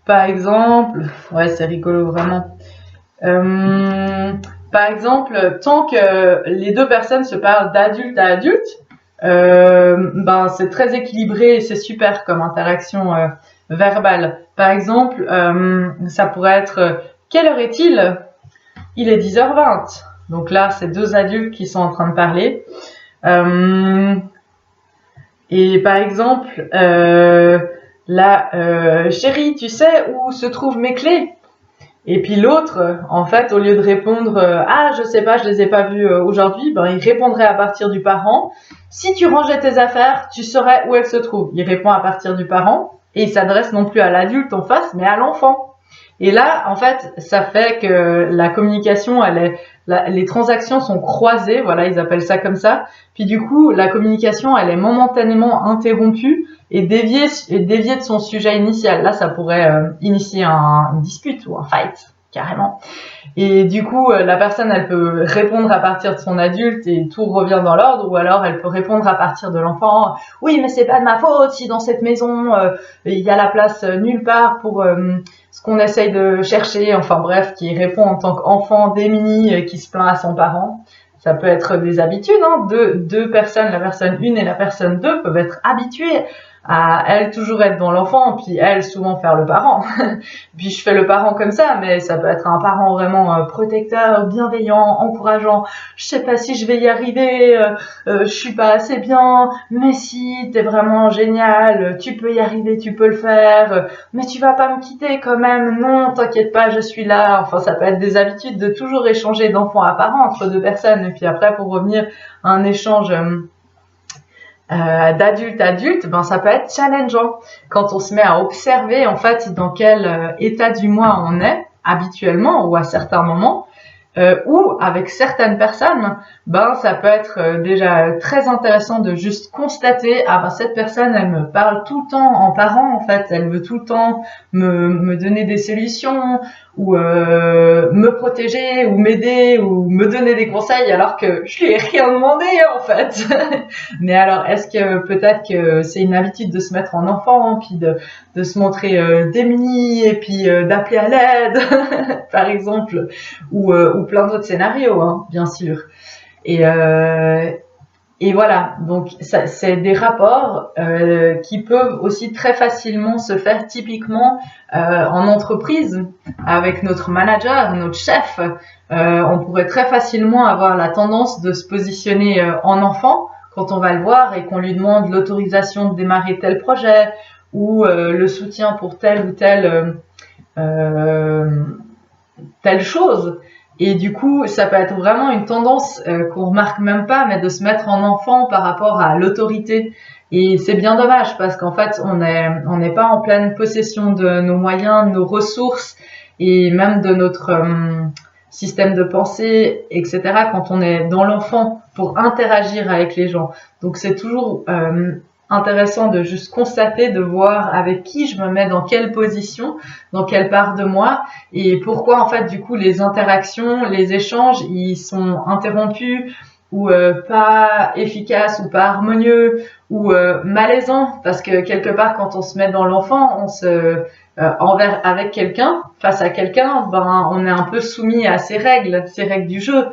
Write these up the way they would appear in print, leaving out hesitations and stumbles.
Par exemple, ouais, c'est rigolo vraiment. Par exemple, tant que les deux personnes se parlent d'adulte à adulte, ben c'est très équilibré et c'est super comme interaction verbale. Par exemple, ça pourrait être quelle heure est-il? Il est 10h20. Donc là, c'est deux adultes qui sont en train de parler. Et par exemple, là, chérie, tu sais où se trouvent mes clés? Et puis l'autre, en fait, au lieu de répondre ah je sais pas, je les ai pas vus aujourd'hui, ben il répondrait à partir du parent. Si tu rangeais tes affaires, tu saurais où elles se trouvent. Il répond à partir du parent et il s'adresse non plus à l'adulte en face, mais à l'enfant. Et là, en fait, ça fait que la communication, les transactions sont croisées, voilà, ils appellent ça comme ça. Puis du coup, la communication, elle est momentanément interrompue et déviée de son sujet initial. Là, ça pourrait initier une dispute ou un fight, carrément. Et du coup, la personne, elle peut répondre à partir de son adulte et tout revient dans l'ordre, ou alors elle peut répondre à partir de l'enfant. Oui, mais c'est pas de ma faute si dans cette maison il y a la place nulle part pour ce qu'on essaye de chercher. Enfin bref, qui répond en tant qu'enfant démuni qui se plaint à son parent. Ça peut être des habitudes, hein. Deux personnes, la personne 1 et la personne 2 peuvent être habituées à elle toujours être dans l'enfant, puis elle souvent faire le parent. Puis je fais le parent comme ça, mais ça peut être un parent vraiment protecteur, bienveillant, encourageant. Je sais pas si je vais y arriver, je suis pas assez bien, mais si, t'es vraiment génial, tu peux y arriver, tu peux le faire, mais tu vas pas me quitter quand même, non, t'inquiète pas, je suis là. Enfin, ça peut être des habitudes de toujours échanger d'enfant à parent entre deux personnes, et puis après, pour revenir à un échange d'adulte à adulte, ben ça peut être challengeant quand on se met à observer en fait dans quel état du moi on est habituellement ou à certains moments, ou avec certaines personnes, ben ça peut être déjà très intéressant de juste constater ah ben cette personne elle me parle tout le temps en parent en fait, elle veut tout le temps me donner des solutions ou me protéger ou m'aider ou me donner des conseils alors que je lui ai rien demandé en fait. Mais alors est-ce que peut-être que c'est une habitude de se mettre en enfant puis de se montrer démuni et puis d'appeler à l'aide par exemple ou plein d'autres scénarios, hein, bien sûr. Et voilà, donc c'est des rapports qui peuvent aussi très facilement se faire typiquement en entreprise avec notre manager, notre chef. On pourrait très facilement avoir la tendance de se positionner en enfant quand on va le voir et qu'on lui demande l'autorisation de démarrer tel projet ou le soutien pour telle ou telle chose. Et du coup, ça peut être vraiment une tendance qu'on remarque même pas, mais de se mettre en enfant par rapport à l'autorité. Et c'est bien dommage parce qu'en fait, on n'est pas en pleine possession de nos moyens, de nos ressources et même de notre système de pensée, etc. quand on est dans l'enfant pour interagir avec les gens. Donc c'est toujours intéressant de juste constater, de voir avec qui je me mets dans quelle position, dans quelle part de moi et pourquoi en fait du coup les interactions, les échanges, ils sont interrompus ou pas efficaces ou pas harmonieux ou malaisants parce que quelque part quand on se met dans l'enfant, on se avec quelqu'un, face à quelqu'un, ben on est un peu soumis à ses règles du jeu.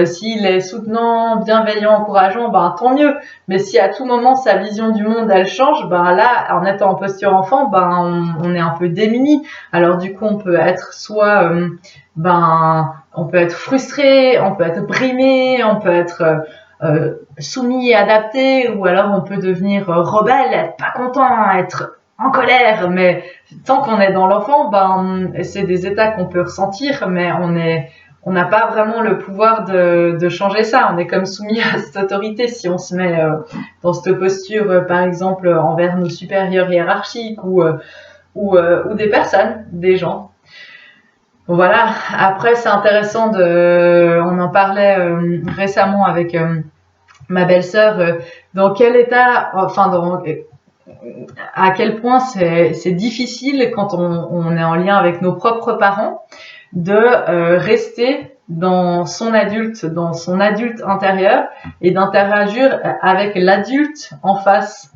S'il est soutenant, bienveillant, encourageant, ben tant mieux. Mais si à tout moment sa vision du monde elle change, ben là, en étant en posture enfant, ben on est un peu démuni. Alors du coup, on peut être soit on peut être frustré, on peut être brimé, on peut être soumis et adapté, ou alors on peut devenir rebelle, être pas content, être en colère. Mais tant qu'on est dans l'enfant, ben c'est des états qu'on peut ressentir, mais on n'a pas vraiment le pouvoir de changer ça. On est comme soumis à cette autorité si on se met dans cette posture, par exemple, envers nos supérieurs hiérarchiques ou des personnes, des gens. Voilà. Après, c'est intéressant on en parlait récemment avec ma belle-sœur, dans quel état, enfin, à quel point c'est difficile quand on est en lien avec nos propres parents de rester dans son adulte intérieur et d'interagir avec l'adulte en face.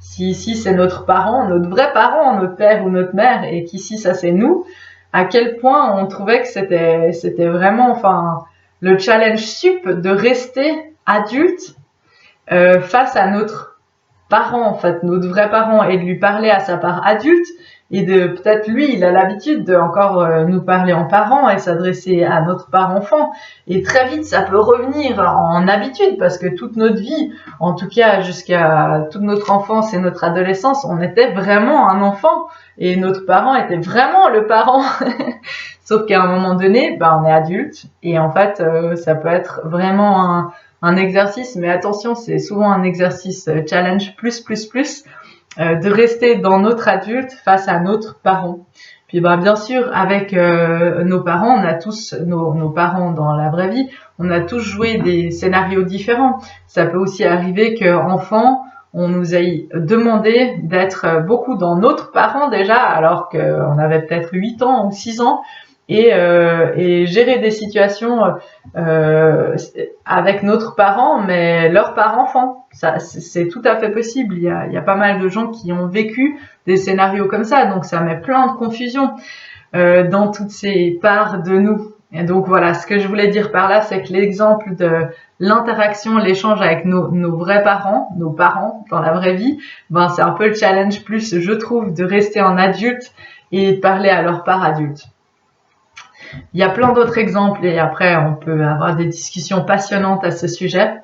si ici c'est notre parent, notre vrai parent, notre père ou notre mère, et qu'ici ça c'est nous, à quel point on trouvait que c'était vraiment, enfin, le challenge sup de rester adulte face à notre parent, en fait, notre vrai parent, et de lui parler à sa part adulte, et de peut-être lui, il a l'habitude de encore nous parler en parent et s'adresser à notre part enfant. Et très vite, ça peut revenir en habitude parce que toute notre vie, en tout cas jusqu'à toute notre enfance et notre adolescence, on était vraiment un enfant et notre parent était vraiment le parent. Sauf qu'à un moment donné, on est adulte et en fait, ça peut être vraiment un exercice, mais attention, c'est souvent un exercice challenge plus, de rester dans notre adulte face à notre parent. Puis bien sûr, avec nos parents, on a tous nos parents dans la vraie vie, on a tous joué des scénarios différents. Ça peut aussi arriver qu'enfant, on nous ait demandé d'être beaucoup dans notre parent déjà, alors qu'on avait peut-être 8 ans ou 6 ans, et gérer des situations avec notre parent, mais leur parent enfant. Ça, c'est tout à fait possible. Il y a pas mal de gens qui ont vécu des scénarios comme ça, donc ça met plein de confusion dans toutes ces parts de nous. Et donc voilà, ce que je voulais dire par là, c'est que l'exemple de l'interaction, l'échange avec nos vrais parents, nos parents dans la vraie vie, c'est un peu le challenge plus, je trouve, de rester en adulte et de parler à leur part adulte. Il y a plein d'autres exemples et après on peut avoir des discussions passionnantes à ce sujet.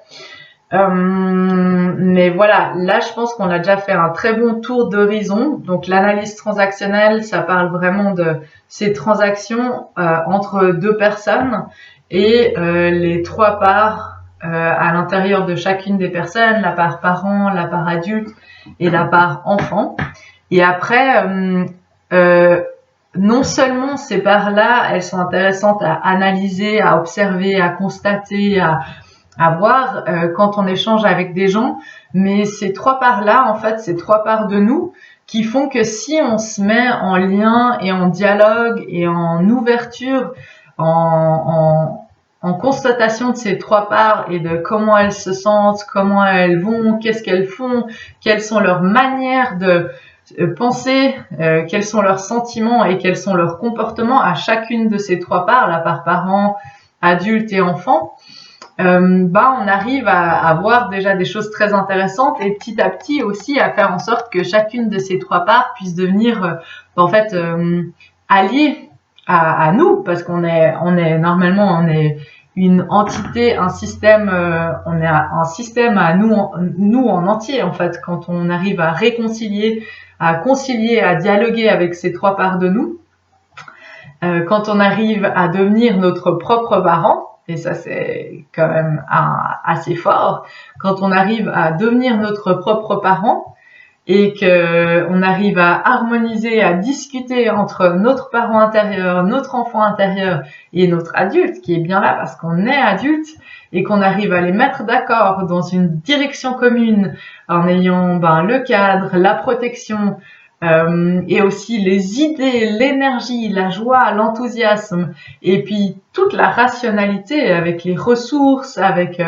Mais voilà, là je pense qu'on a déjà fait un très bon tour d'horizon. Donc l'analyse transactionnelle, ça parle vraiment de ces transactions entre deux personnes et les trois parts à l'intérieur de chacune des personnes, la part parent, la part adulte et la part enfant. Et après, non seulement ces parts-là, elles sont intéressantes à analyser, à observer, à constater, à voir quand on échange avec des gens, mais ces trois parts-là, en fait, ces trois parts de nous qui font que si on se met en lien et en dialogue et en ouverture, en constatation de ces trois parts et de comment elles se sentent, comment elles vont, qu'est-ce qu'elles font, quelles sont leurs manières de penser, quels sont leurs sentiments et quels sont leurs comportements à chacune de ces trois parts, la part parent, adulte et enfant, on arrive à voir déjà des choses très intéressantes et petit à petit aussi à faire en sorte que chacune de ces trois parts puisse devenir alliée à nous, parce qu'on est normalement on est une entité, un système, on est un système à nous en entier en fait. Quand on arrive à réconcilier, à concilier, à dialoguer avec ces trois parts de nous, quand on arrive à devenir notre propre parent, et ça c'est quand même assez fort, quand on arrive à devenir notre propre parent et qu'on arrive à harmoniser, à discuter entre notre parent intérieur, notre enfant intérieur et notre adulte qui est bien là parce qu'on est adulte, et qu'on arrive à les mettre d'accord dans une direction commune en ayant le cadre, la protection, et aussi les idées, l'énergie, la joie, l'enthousiasme, et puis toute la rationalité avec les ressources, avec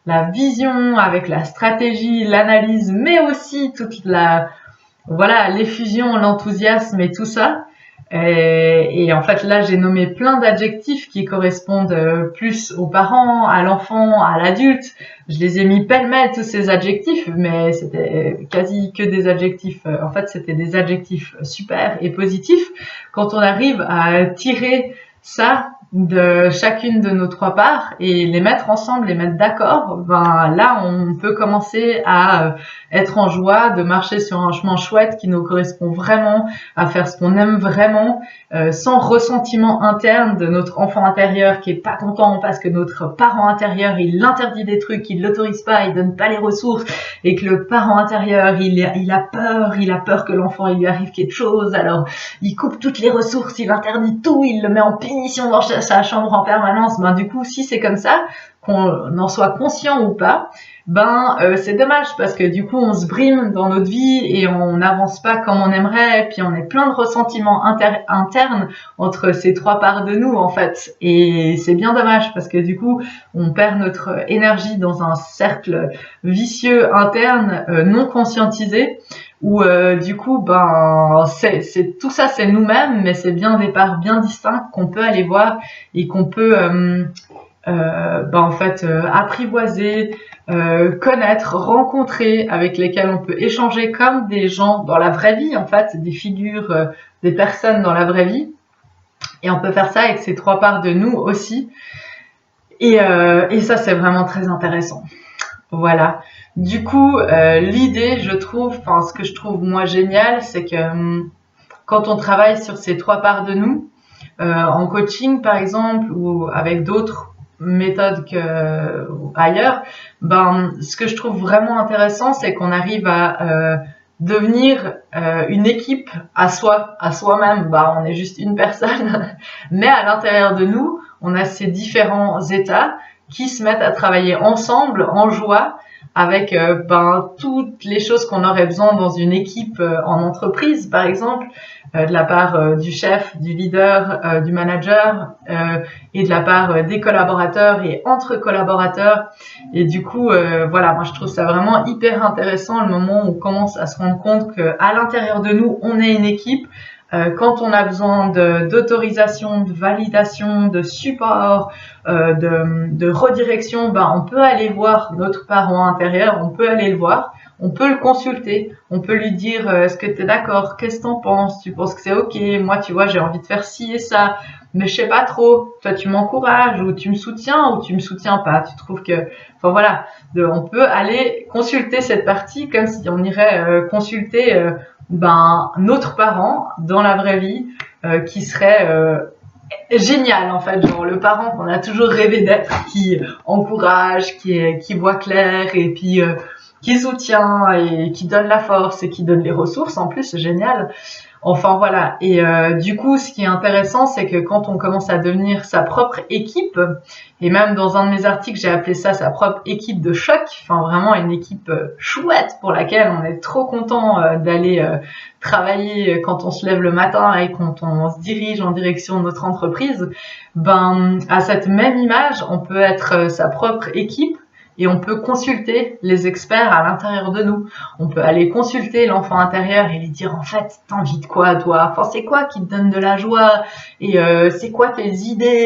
la vision, avec la stratégie, l'analyse, mais aussi toute l'effusion, l'enthousiasme et tout ça. Et en fait, là, j'ai nommé plein d'adjectifs qui correspondent plus aux parents, à l'enfant, à l'adulte. Je les ai mis pêle-mêle, tous ces adjectifs, mais c'était quasi que des adjectifs. En fait, c'était des adjectifs super et positifs. Quand on arrive à tirer ça de chacune de nos trois parts et les mettre ensemble, les mettre d'accord, là, on peut commencer à être en joie, de marcher sur un chemin chouette qui nous correspond vraiment, à faire ce qu'on aime vraiment, sans ressentiment interne de notre enfant intérieur qui est pas content parce que notre parent intérieur, il l'interdit des trucs, il l'autorise pas, il donne pas les ressources, et que le parent intérieur, il a peur que l'enfant, il lui arrive quelque chose, alors il coupe toutes les ressources, il interdit tout, il le met en punition dans sa chambre en permanence. Du coup, si c'est comme ça, qu'on en soit conscient ou pas, c'est dommage parce que du coup on se brime dans notre vie et on n'avance pas comme on aimerait, et puis on est plein de ressentiments internes entre ces trois parts de nous en fait, et c'est bien dommage parce que du coup on perd notre énergie dans un cercle vicieux interne non conscientisé où du coup c'est tout ça, c'est nous-mêmes, mais c'est bien des parts bien distinctes qu'on peut aller voir et qu'on peut apprivoiser, connaître, rencontrer, avec lesquels on peut échanger comme des gens dans la vraie vie en fait, des figures, des personnes dans la vraie vie, et on peut faire ça avec ces trois parts de nous aussi, et ça c'est vraiment très intéressant. Voilà. Du coup, l'idée, je trouve, enfin ce que je trouve moi génial, c'est que quand on travaille sur ces trois parts de nous, en coaching par exemple, ou avec d'autres méthodes ailleurs, ce que je trouve vraiment intéressant, c'est qu'on arrive à devenir une équipe à soi-même. On est juste une personne, mais à l'intérieur de nous, on a ces différents états qui se mettent à travailler ensemble en joie avec toutes les choses qu'on aurait besoin dans une équipe en entreprise par exemple, de la part du chef, du leader, du manager, et de la part des collaborateurs et entre collaborateurs. Et du coup, moi je trouve ça vraiment hyper intéressant le moment où on commence à se rendre compte qu'à l'intérieur de nous, on est une équipe. Quand on a besoin d'autorisation, de validation, de support, de redirection, on peut aller voir notre parent intérieur, on peut aller le voir, on peut le consulter, on peut lui dire est-ce que tu es d'accord, qu'est-ce que t'en penses, tu penses que c'est ok, moi tu vois j'ai envie de faire ci et ça, mais je sais pas trop, toi tu m'encourages ou tu me soutiens ou tu me soutiens pas, tu trouves que, on peut aller consulter cette partie comme si on irait consulter notre parent dans la vraie vie, qui serait génial en fait, genre le parent qu'on a toujours rêvé d'être, qui encourage, qui voit clair et puis qui soutient et qui donne la force et qui donne les ressources en plus, c'est génial. Enfin voilà, et du coup ce qui est intéressant c'est que quand on commence à devenir sa propre équipe, et même dans un de mes articles j'ai appelé ça sa propre équipe de choc, enfin vraiment une équipe chouette pour laquelle on est trop content d'aller travailler quand on se lève le matin et quand on se dirige en direction de notre entreprise, à cette même image on peut être sa propre équipe. Et on peut consulter les experts à l'intérieur de nous. On peut aller consulter l'enfant intérieur et lui dire en fait, t'as envie de quoi toi? Enfin, c'est quoi qui te donne de la joie? Et c'est quoi tes idées?